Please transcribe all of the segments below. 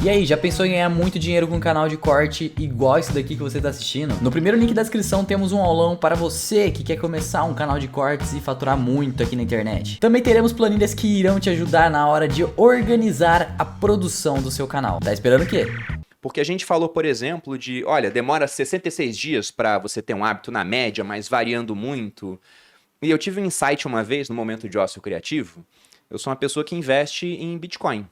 E aí, já pensou em ganhar muito dinheiro com um canal de corte igual esse daqui que você está assistindo? No primeiro link da descrição temos um aulão para você que quer começar um canal de cortes e faturar muito aqui na internet. Também teremos planilhas que irão te ajudar na hora de organizar a produção do seu canal. Tá esperando o quê? Porque a gente falou, por exemplo, de, olha, demora 66 dias para você ter um hábito na média, mas variando muito. E eu tive um insight uma vez, no momento de ócio criativo. Eu sou uma pessoa que investe em Bitcoin.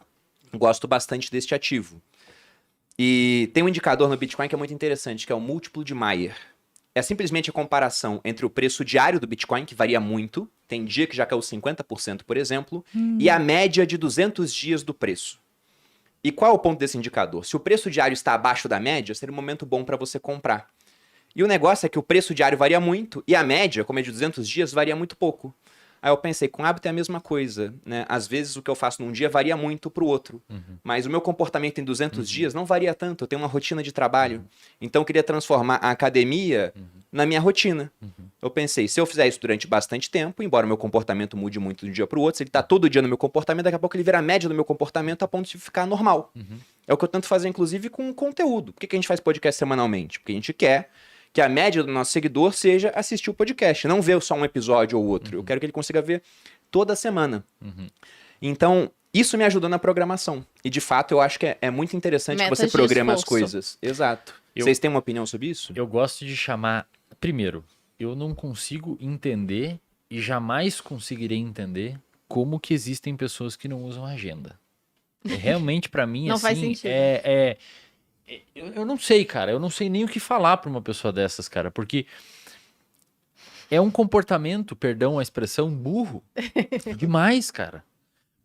Gosto bastante deste ativo. E tem um indicador no Bitcoin que é muito interessante, que é o múltiplo de Mayer. É simplesmente a comparação entre o preço diário do Bitcoin, que varia muito, tem dia que já caiu 50%, por exemplo, e a média de 200 dias do preço. E qual é o ponto desse indicador? Se o preço diário está abaixo da média, seria um momento bom para você comprar. E o negócio é que o preço diário varia muito e a média, como é de 200 dias, varia muito pouco. Aí eu pensei, com hábito é a mesma coisa, né? Às vezes o que eu faço num dia varia muito para o outro. Mas o meu comportamento em 200 dias não varia tanto. Eu tenho uma rotina de trabalho. Então eu queria transformar a academia na minha rotina. Eu pensei, se eu fizer isso durante bastante tempo, embora o meu comportamento mude muito de um dia para o outro, se ele está todo dia no meu comportamento, daqui a pouco ele vira a média do meu comportamento a ponto de ficar normal. É o que eu tento fazer, inclusive, com conteúdo. Por que a gente faz podcast semanalmente? Porque a gente quer que a média do nosso seguidor seja assistir o podcast, não ver só um episódio ou outro. Eu quero que ele consiga ver toda semana. Então, isso me ajudou na programação. E, de fato, eu acho que é muito interessante que você programa as coisas. Exato. Vocês têm uma opinião sobre isso? Eu gosto de chamar... Primeiro, eu não consigo entender e jamais conseguirei entender como que existem pessoas que não usam agenda. Realmente, pra mim, não assim, faz sentido. Eu não sei, cara. Eu não sei nem o que falar pra uma pessoa dessas, cara. Porque é um comportamento, perdão a expressão, burro. Demais, cara.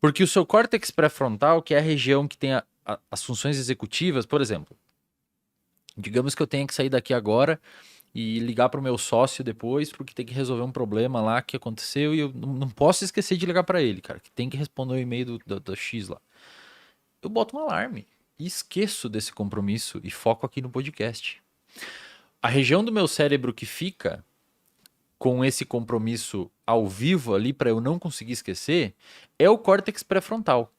Porque o seu córtex pré-frontal, que é a região que tem as funções executivas, por exemplo. Digamos que eu tenha que sair daqui agora e ligar pro meu sócio depois, porque tem que resolver um problema lá que aconteceu e eu não posso esquecer de ligar pra ele, cara. Que tem que responder o e-mail do X lá. Eu boto um alarme. E esqueço desse compromisso e foco aqui no podcast. A região do meu cérebro que fica com esse compromisso ao vivo ali para eu não conseguir esquecer é o córtex pré-frontal.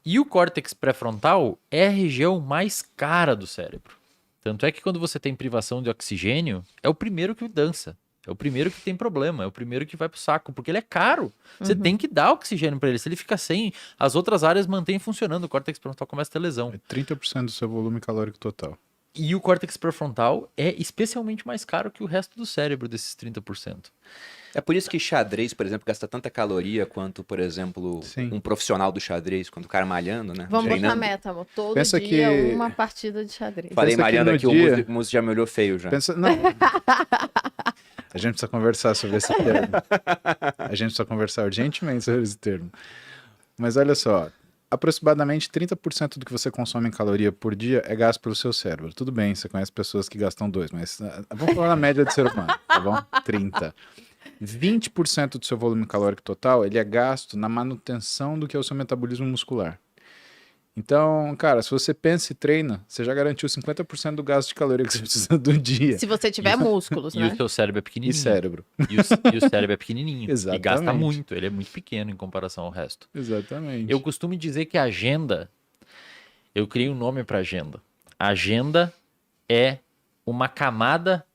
E o córtex pré-frontal é a região mais cara do cérebro. Tanto é que quando você tem privação de oxigênio, é o primeiro que dança. É o primeiro que tem problema, é o primeiro que vai pro saco, porque ele é caro. Você tem que dar oxigênio para ele. Se ele fica sem, as outras áreas mantêm funcionando. O córtex pré-frontal começa a ter lesão. É 30% do seu volume calórico total. E o córtex pré-frontal é especialmente mais caro que o resto do cérebro desses 30%. É por isso que xadrez, por exemplo, gasta tanta caloria quanto, por exemplo, um profissional do xadrez, quando o cara malhando, né? Vamos treinando. botar meta, amor. Todo Pensa dia que- uma partida de xadrez. Falei Pensa que malhando no aqui, dia- o Muzi já me olhou feio já. Não. A gente precisa conversar sobre esse termo. A gente precisa conversar urgentemente sobre esse termo. Mas olha só, aproximadamente 30% do que você consome em caloria por dia é gasto pelo seu cérebro. Tudo bem, você conhece pessoas que gastam 2, mas vamos falar na média do ser humano, tá bom? 30. 20% do seu volume calórico total, ele é gasto na manutenção do que é o seu metabolismo muscular. Então, cara, se você pensa e treina, você já garantiu 50% do gasto de caloria que você precisa do dia. Se você tiver músculos, E né? o seu cérebro é E pequenininho. cérebro. E o cérebro é pequenininho. Exatamente. E gasta muito. Ele é muito pequeno em comparação ao resto. Exatamente. Eu costumo dizer que a agenda... Eu criei um nome para agenda. Agenda é uma camada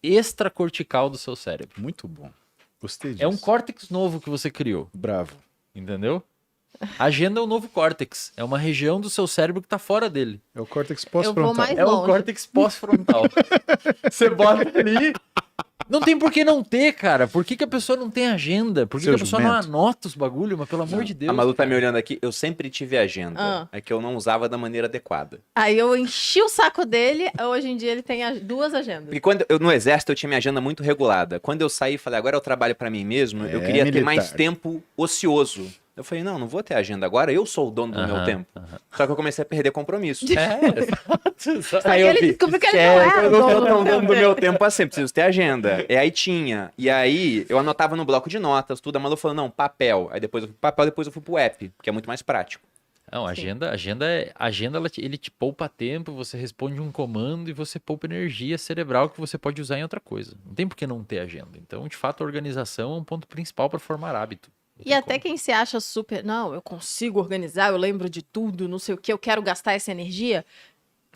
extracortical do seu cérebro. Muito bom. Gostei disso. É um córtex novo que você criou. Bravo. Entendeu? A agenda é o novo córtex. É uma região do seu cérebro que tá fora dele. É o córtex Eu vou pós-frontal. mais É o longe. córtex pós-frontal. Você bota ali. Não tem por que não ter, cara. Por que a pessoa não tem agenda? Por que Seu a pessoa não jumento. anota os bagulho? Mas pelo amor de Deus. A Malu tá cara. me olhando aqui, eu sempre tive agenda. É que eu não usava da maneira adequada. Aí eu enchi o saco dele, hoje em dia ele tem duas agendas. Porque quando no exército eu tinha minha agenda muito regulada. Quando eu saí e falei, agora eu trabalho pra mim mesmo, eu queria ter militar. mais tempo ocioso. Eu falei, não vou ter agenda agora, eu sou o dono do meu tempo. Só que eu comecei a perder compromisso. Só Aí que eu ele vi, descobriu que ele não é eu o não sou dono tão do dono do tempo. meu tempo assim, preciso ter agenda. E aí tinha. E aí eu anotava no bloco de notas, tudo. A Malu falou, não, papel. Aí depois eu fui pro papel, depois eu fui pro app, que é muito mais prático. Não, agenda ele te poupa tempo, você responde um comando e você poupa energia cerebral que você pode usar em outra coisa. Não tem por que não ter agenda. Então, de fato, a organização é um ponto principal para formar hábito. E até quem se acha super, não, eu consigo organizar, eu lembro de tudo, não sei o que, eu quero gastar essa energia,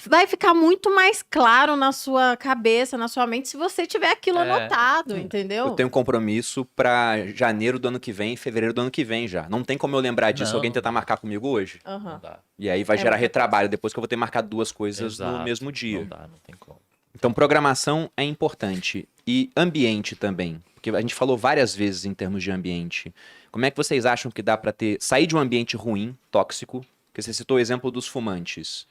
vai ficar muito mais claro na sua cabeça, na sua mente, se você tiver aquilo anotado, entendeu? Eu tenho um compromisso pra janeiro do ano que vem, fevereiro do ano que vem já. Não tem como eu lembrar disso, Não. alguém tentar marcar comigo hoje. Aham. Não dá. E aí vai É gerar muita retrabalho depois que eu vou ter marcado duas coisas no Exato. mesmo dia. Não dá, não tem como. Então, programação é importante. E ambiente também. Porque a gente falou várias vezes em termos de ambiente. Como é que vocês acham que dá pra sair de um ambiente ruim, tóxico? Porque você citou o exemplo dos fumantes.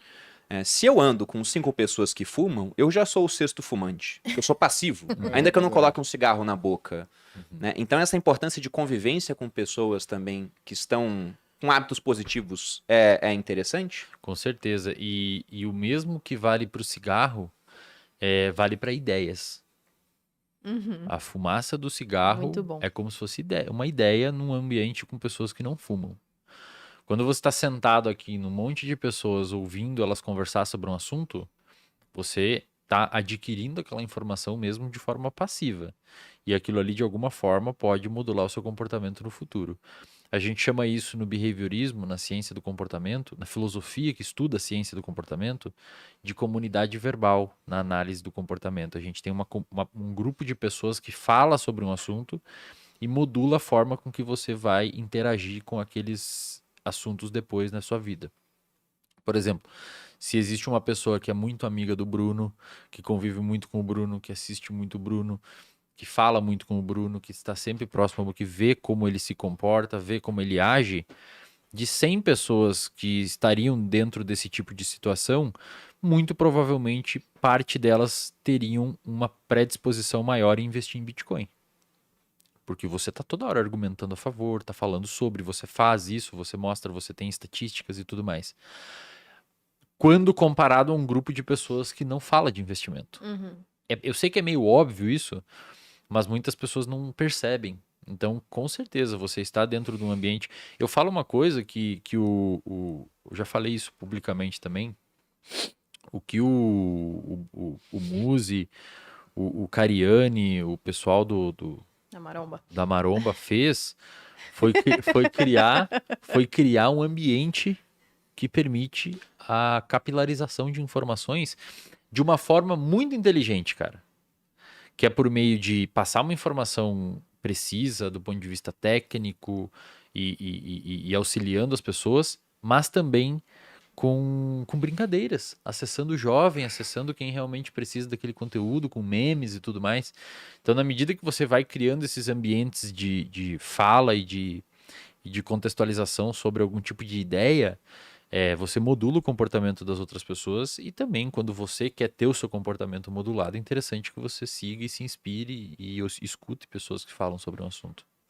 Se eu ando com 5 pessoas que fumam, eu já sou o sexto fumante. Eu sou passivo. Ainda que eu não coloque um cigarro na boca. Né? Então, essa importância de convivência com pessoas também que estão com hábitos positivos é interessante? Com certeza. E o mesmo que vale para o cigarro, vale para ideias. Uhum. A fumaça do cigarro Muito bom. é como se fosse uma ideia num ambiente com pessoas que não fumam. Quando você está sentado aqui num monte de pessoas ouvindo elas conversar sobre um assunto, você está adquirindo aquela informação mesmo de forma passiva. E aquilo ali, de alguma forma, pode modular o seu comportamento no futuro. A gente chama isso no behaviorismo, na ciência do comportamento, na filosofia que estuda a ciência do comportamento, de comunidade verbal na análise do comportamento. A gente tem um grupo de pessoas que fala sobre um assunto e modula a forma com que você vai interagir com aqueles assuntos depois na sua vida. Por exemplo, se existe uma pessoa que é muito amiga do Bruno, que convive muito com o Bruno, que assiste muito o Bruno, que fala muito com o Bruno, que está sempre próximo, que vê como ele se comporta, vê como ele age, de 100 pessoas que estariam dentro desse tipo de situação, muito provavelmente parte delas teriam uma predisposição maior em investir em Bitcoin. Porque você está toda hora argumentando a favor, está falando sobre, você faz isso, você mostra, você tem estatísticas e tudo mais. Quando comparado a um grupo de pessoas que não fala de investimento. Uhum. Eu sei que é meio óbvio isso, mas muitas pessoas não percebem. Então, com certeza, você está dentro de um ambiente... Eu falo uma coisa que eu já falei isso publicamente também, o que o Muzi, o Cariani, o pessoal Na maromba. da Maromba fez foi criar um ambiente que permite a capilarização de informações de uma forma muito inteligente, cara. Que é por meio de passar uma informação precisa do ponto de vista técnico e auxiliando as pessoas, mas também com brincadeiras, acessando o jovem, acessando quem realmente precisa daquele conteúdo, com memes e tudo mais. Então, na medida que você vai criando esses ambientes de fala e de contextualização sobre algum tipo de ideia, você modula o comportamento das outras pessoas e também, quando você quer ter o seu comportamento modulado, é interessante que você siga e se inspire e escute pessoas que falam sobre um assunto.